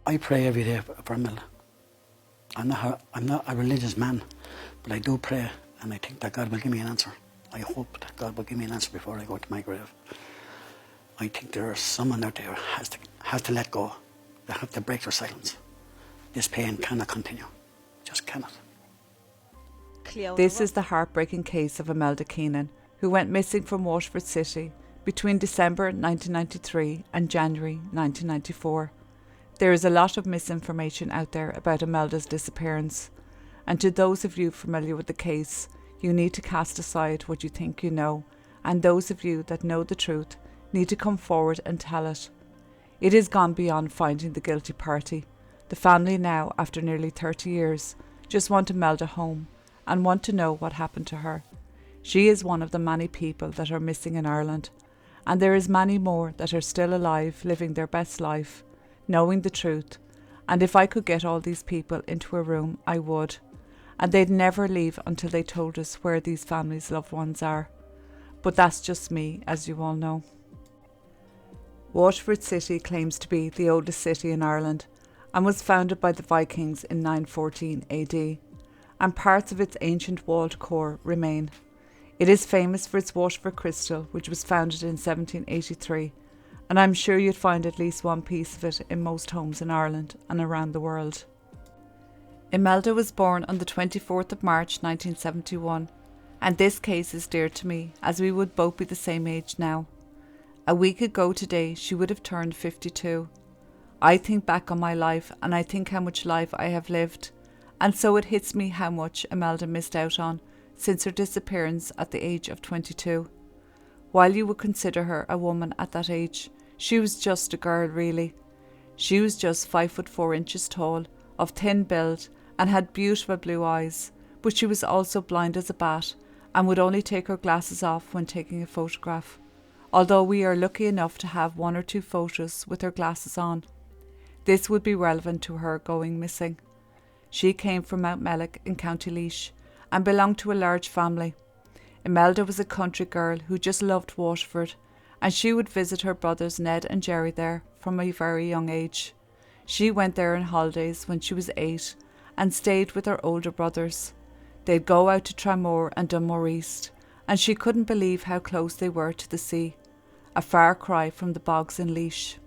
I pray every day for Imelda. I'm not a religious man, but I do pray, and I think that God will give me an answer. I hope that God will give me an answer before I go to my grave. I think there is someone out there has to let go. They have to break their silence. This pain cannot continue. Just cannot. This is the heartbreaking case of Imelda Keenan, who went missing from Waterford City between December 1993 and January 1994. There is a lot of misinformation out there about Imelda's disappearance, and to those of you familiar with the case, you need to cast aside what you think you know, and those of you that know the truth need to come forward and tell it. It has gone beyond finding the guilty party. The family now, after nearly 30 years, just want Imelda home and want to know what happened to her. She is one of the many people that are missing in Ireland, and there is many more that are still alive, living their best life, knowing the truth. And if I could get all these people into a room, I would. And they'd never leave until they told us where these families' loved ones are. But that's just me, as you all know. Waterford City claims to be the oldest city in Ireland and was founded by the Vikings in 914 AD, and parts of its ancient walled core remain. It is famous for its Waterford crystal, which was founded in 1783, and I'm sure you'd find at least one piece of it in most homes in Ireland and around the world. Imelda was born on the 24th of March 1971, and this case is dear to me as we would both be the same age now. A week ago today she would have turned 52. I think back on my life and I think how much life I have lived, and so it hits me how much Imelda missed out on since her disappearance at the age of 22. While you would consider her a woman at that age, she was just a girl really. She was just 5'4" tall, of thin build, and had beautiful blue eyes, but she was also blind as a bat and would only take her glasses off when taking a photograph, although we are lucky enough to have 1 or 2 photos with her glasses on. This would be relevant to her going missing. She came from Mount Mellick in County Laois and belonged to a large family. Imelda was a country girl who just loved Waterford, and she would visit her brothers Ned and Jerry there from a very young age. She went there on holidays when she was 8 and stayed with her older brothers. They'd go out to Tramore and Dunmore East, and she couldn't believe how close they were to the sea, a far cry from the bogs in Laois.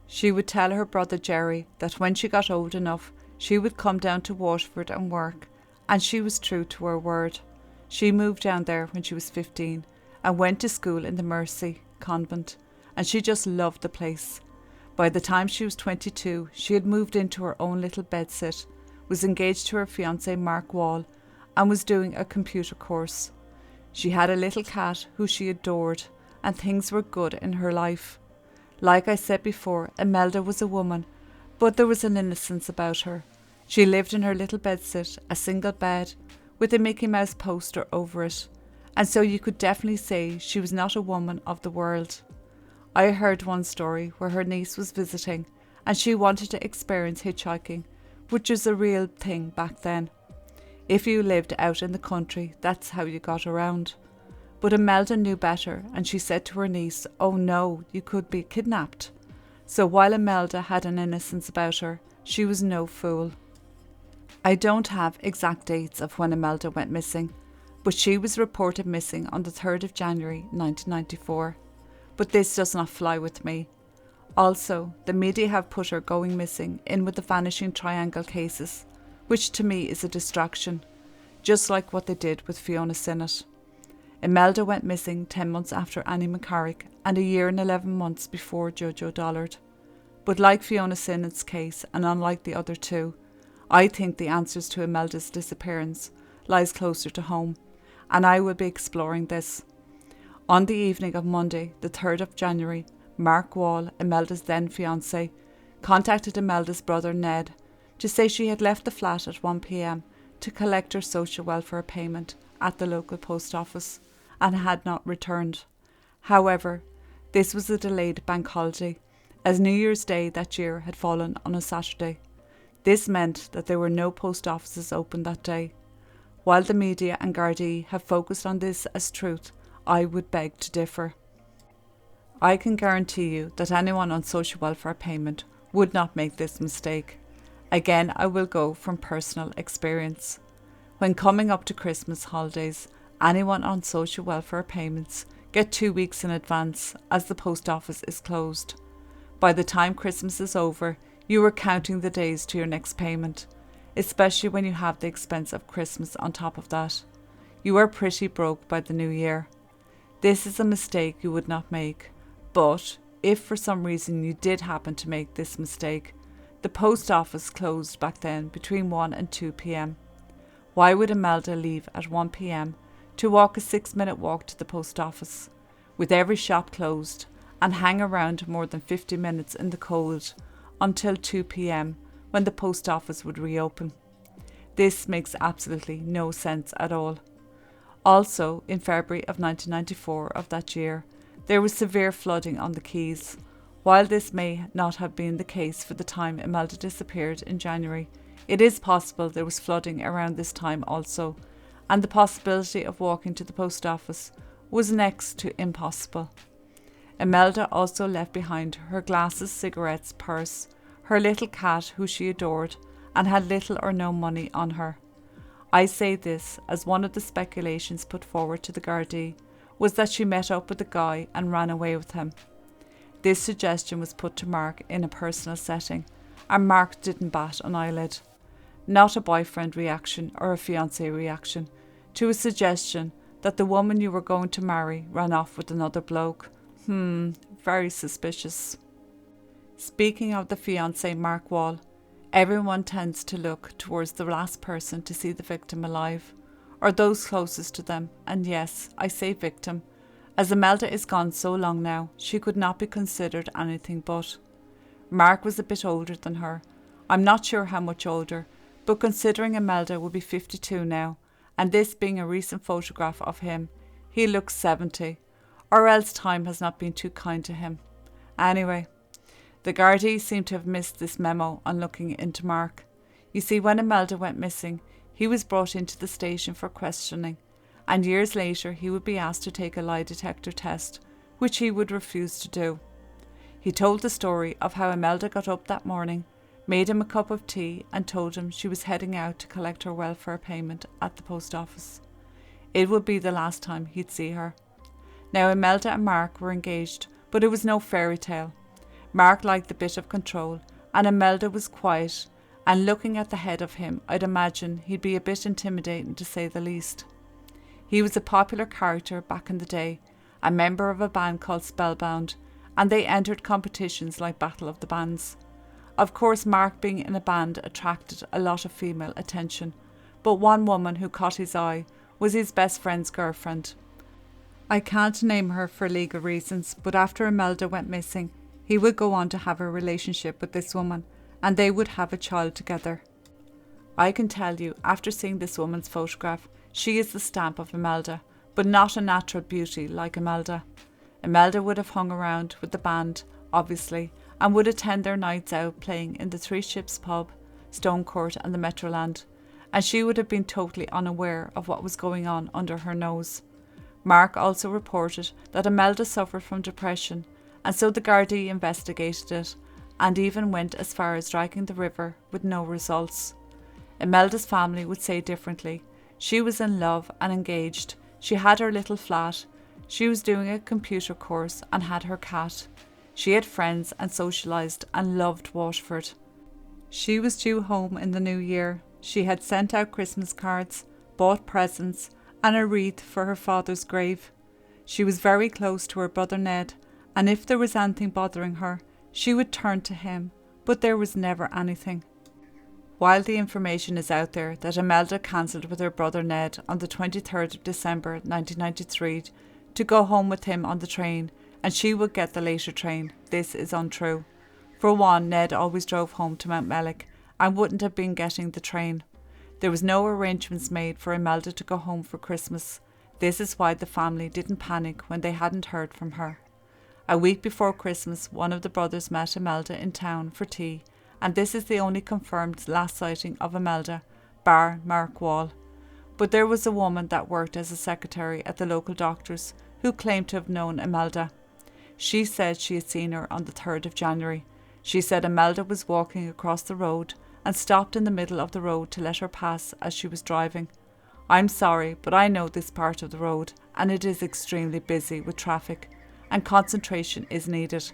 She would tell her brother Jerry that when she got old enough, she would come down to Waterford and work, and she was true to her word. She moved down there when she was 15 and went to school in the Mercy convent, and she just loved the place. By the time she was 22, she had moved into her own little bedsit, was engaged to her fiancé Mark Wall, and was doing a computer course. She had a little cat who she adored, and things were good in her life. Like I said before, Imelda was a woman, but there was an innocence about her. She lived in her little bedsit, a single bed, with a Mickey Mouse poster over it, and so you could definitely say she was not a woman of the world. I heard one story where her niece was visiting and she wanted to experience hitchhiking, which was a real thing back then. If you lived out in the country, that's how you got around. But Imelda knew better, and she said to her niece, "Oh no, you could be kidnapped." So while Imelda had an innocence about her, she was no fool. I don't have exact dates of when Imelda went missing, but she was reported missing on the 3rd of January 1994. But this does not fly with me. Also, the media have put her going missing in with the Vanishing Triangle cases, which to me is a distraction, just like what they did with Fiona Sinnott. Imelda went missing 10 months after Annie McCarrick and a year and 11 months before Jojo Dollard. But like Fiona Sinnott's case, and unlike the other two, I think the answers to Imelda's disappearance lies closer to home, and I will be exploring this. On the evening of Monday, the 3rd of January, Mark Wall, Imelda's then fiancé, contacted Imelda's brother Ned to say she had left the flat at 1 p.m. to collect her social welfare payment at the local post office and had not returned. However, this was a delayed bank holiday, as New Year's Day that year had fallen on a Saturday. This meant that there were no post offices open that day. While the media and Gardaí have focused on this as truth, I would beg to differ. I can guarantee you that anyone on social welfare payment would not make this mistake. Again, I will go from personal experience. When coming up to Christmas holidays, anyone on social welfare payments get 2 weeks in advance as the post office is closed. By the time Christmas is over, you are counting the days to your next payment, especially when you have the expense of Christmas on top of that. You are pretty broke by the new year. This is a mistake you would not make, but if for some reason you did happen to make this mistake, the post office closed back then between 1 and 2 p.m. Why would Imelda leave at 1 p.m. to walk a 6-minute walk to the post office, with every shop closed, and hang around more than 50 minutes in the cold until 2 p.m. when the post office would reopen? This makes absolutely no sense at all. Also, in February of 1994 of that year, there was severe flooding on the Keys. While this may not have been the case for the time Imelda disappeared in January, it is possible there was flooding around this time also, and the possibility of walking to the post office was next to impossible. Imelda also left behind her glasses, cigarettes, purse, her little cat who she adored, and had little or no money on her. I say this as one of the speculations put forward to the Gardaí was that she met up with a guy and ran away with him. This suggestion was put to Mark in a personal setting, and Mark didn't bat an eyelid. Not a boyfriend reaction or a fiancé reaction to a suggestion that the woman you were going to marry ran off with another bloke. Very suspicious. Speaking of the fiancé Mark Wall, everyone tends to look towards the last person to see the victim alive, or those closest to them, and yes, I say victim, as Imelda is gone so long now, she could not be considered anything but. Mark was a bit older than her. I'm not sure how much older, but considering Imelda would be 52 now, and this being a recent photograph of him, he looks 70, or else time has not been too kind to him. Anyway, the Gardaí seem to have missed this memo on looking into Mark. You see, when Imelda went missing, he was brought into the station for questioning, and years later he would be asked to take a lie detector test, which he would refuse to do. He told the story of how Imelda got up that morning, made him a cup of tea, and told him she was heading out to collect her welfare payment at the post office. It would be the last time he'd see her. Now, Imelda and Mark were engaged, but it was no fairy tale. Mark liked the bit of control, and Imelda was quiet, and looking at the head of him, I'd imagine he'd be a bit intimidating to say the least. He was a popular character back in the day, a member of a band called Spellbound, and they entered competitions like Battle of the Bands. Of course, Mark being in a band attracted a lot of female attention, but one woman who caught his eye was his best friend's girlfriend. I can't name her for legal reasons, but after Imelda went missing, he would go on to have a relationship with this woman, and they would have a child together. I can tell you, after seeing this woman's photograph, she is the stamp of Imelda, but not a natural beauty like Imelda. Imelda would have hung around with the band, obviously, and would attend their nights out playing in the Three Ships pub, Stone Court and the Metroland, and she would have been totally unaware of what was going on under her nose. Mark also reported that Imelda suffered from depression, and so the Gardaí investigated it, and even went as far as dragging the river with no results. Imelda's family would say differently. She was in love and engaged. She had her little flat. She was doing a computer course and had her cat. She had friends and socialised and loved Waterford. She was due home in the new year. She had sent out Christmas cards, bought presents, and a wreath for her father's grave. She was very close to her brother Ned, and if there was anything bothering her, she would turn to him, but there was never anything. While the information is out there that Imelda cancelled with her brother Ned on the 23rd of December 1993 to go home with him on the train, and she would get the later train, this is untrue. For one, Ned always drove home to Mountmellick and wouldn't have been getting the train. There was no arrangements made for Imelda to go home for Christmas. This is why the family didn't panic when they hadn't heard from her. A week before Christmas, one of the brothers met Imelda in town for tea, and this is the only confirmed last sighting of Imelda, bar Mark Wall. But there was a woman that worked as a secretary at the local doctor's who claimed to have known Imelda. She said she had seen her on the 3rd of January. She said Imelda was walking across the road and stopped in the middle of the road to let her pass as she was driving. I'm sorry, but I know this part of the road and it is extremely busy with traffic and concentration is needed.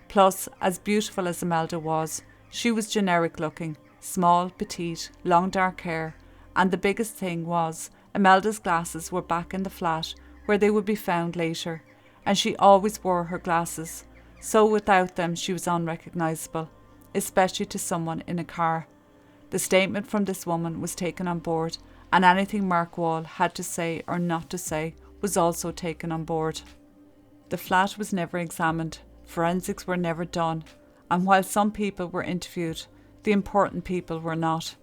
Plus, as beautiful as Imelda was, she was generic looking, small, petite, long dark hair, and the biggest thing was Imelda's glasses were back in the flat where they would be found later, and she always wore her glasses, so without them she was unrecognisable, especially to someone in a car. The statement from this woman was taken on board, and anything Mark Wall had to say or not to say was also taken on board. The flat was never examined, forensics were never done, and while some people were interviewed, the important people were not.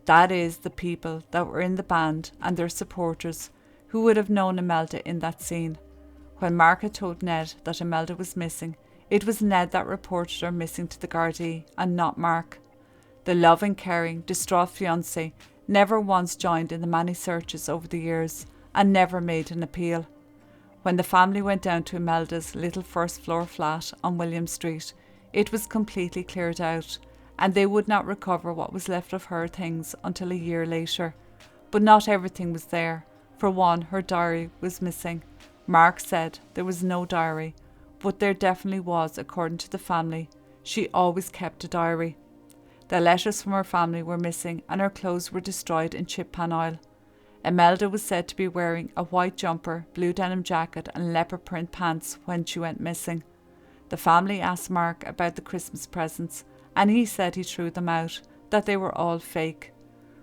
That is, the people that were in the band and their supporters who would have known Imelda in that scene. When Mark had told Ned that Imelda was missing, it was Ned that reported her missing to the Gardaí and not Mark. The loving, caring, distraught fiancé never once joined in the many searches over the years and never made an appeal. When the family went down to Imelda's little first-floor flat on William Street, it was completely cleared out, and they would not recover what was left of her things until a year later. But not everything was there. For one, her diary was missing. Mark said there was no diary, but there definitely was, according to the family. She always kept a diary. The letters from her family were missing and her clothes were destroyed in chip pan oil. Imelda was said to be wearing a white jumper, blue denim jacket and leopard print pants when she went missing. The family asked Mark about the Christmas presents and he said he threw them out, that they were all fake.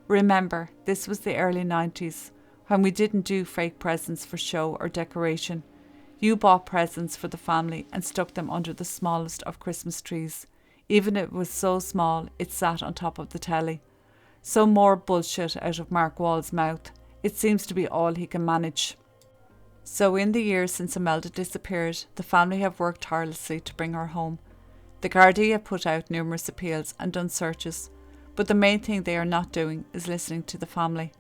Remember, this was the early 90s, when we didn't do fake presents for show or decoration. You bought presents for the family and stuck them under the smallest of Christmas trees. Even if it was so small, it sat on top of the telly. So more bullshit out of Mark Wall's mouth. It seems to be all he can manage. So in the years since Imelda disappeared, the family have worked tirelessly to bring her home. The Gardaí have put out numerous appeals and done searches, but the main thing they are not doing is listening to the family.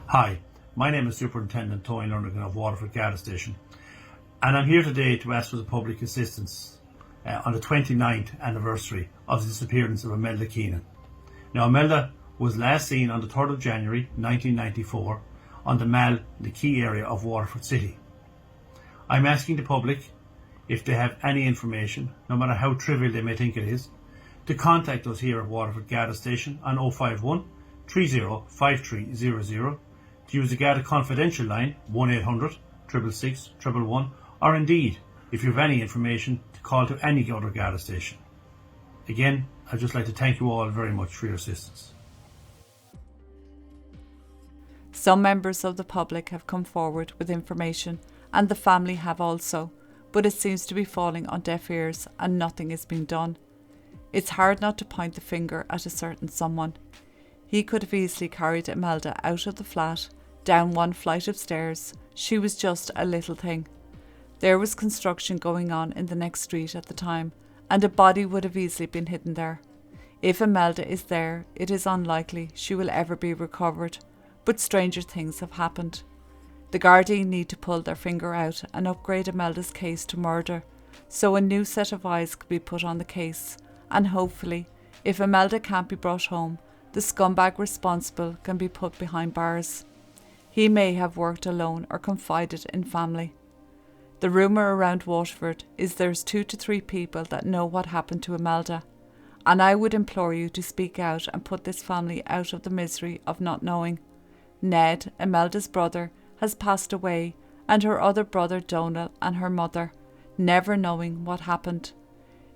Hi, my name is Superintendent Toyin Lurnigan of Waterford Garda Station, and I'm here today to ask for the public assistance on the 29th anniversary of the disappearance of Imelda Keenan. Now, Imelda was last seen on the 3rd of January 1994 on the Mall, the key area of Waterford City. I'm asking the public, if they have any information, no matter how trivial they may think it is, to contact us here at Waterford Garda Station on 051 30 5300, to use the Garda confidential line 1800 666 111, or indeed, if you have any information, to call to any other Garda station. Again, I'd just like to thank you all very much for your assistance. Some members of the public have come forward with information, and the family have also, but it seems to be falling on deaf ears and nothing is being done. It's hard not to point the finger at a certain someone. He could have easily carried Imelda out of the flat, down one flight of stairs. She was just a little thing. There was construction going on in the next street at the time, and a body would have easily been hidden there. If Imelda is there, it is unlikely she will ever be recovered, but stranger things have happened. The Gardaí need to pull their finger out and upgrade Imelda's case to murder, so a new set of eyes could be put on the case, and hopefully, if Imelda can't be brought home, the scumbag responsible can be put behind bars. He may have worked alone or confided in family. The rumour around Waterford is there's 2 to 3 people that know what happened to Imelda, and I would implore you to speak out and put this family out of the misery of not knowing. Ned, Imelda's brother, has passed away, and her other brother Donal and her mother, never knowing what happened.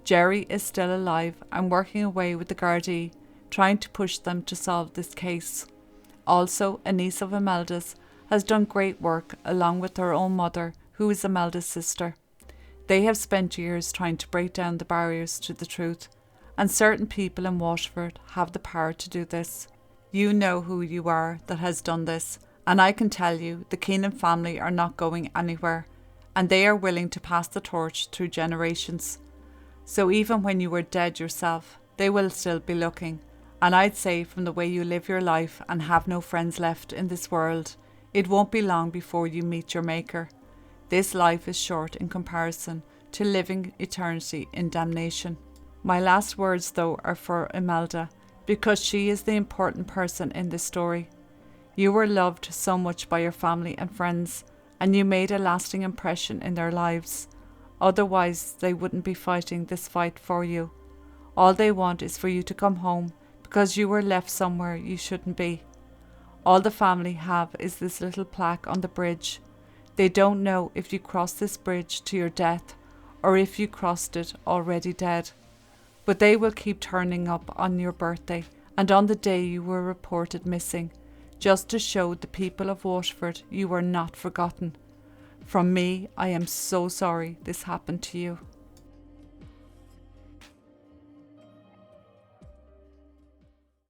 Jerry is still alive and working away with the Gardaí, trying to push them to solve this case. Also, a niece of Imelda's has done great work along with her own mother, who is Imelda's sister. They have spent years trying to break down the barriers to the truth, and certain people in Waterford have the power to do this. You know who you are that has done this, and I can tell you the Keenan family are not going anywhere, and they are willing to pass the torch through generations. So even when you are dead yourself, they will still be looking, and I'd say from the way you live your life and have no friends left in this world, it won't be long before you meet your maker. This life is short in comparison to living eternity in damnation. My last words, though, are for Imelda, because she is the important person in this story. You were loved so much by your family and friends, and you made a lasting impression in their lives. Otherwise, they wouldn't be fighting this fight for you. All they want is for you to come home, because you were left somewhere you shouldn't be. All the family have is this little plaque on the bridge. They don't know if you crossed this bridge to your death, or if you crossed it already dead. But they will keep turning up on your birthday and on the day you were reported missing, just to show the people of Waterford you were not forgotten. From me, I am so sorry this happened to you.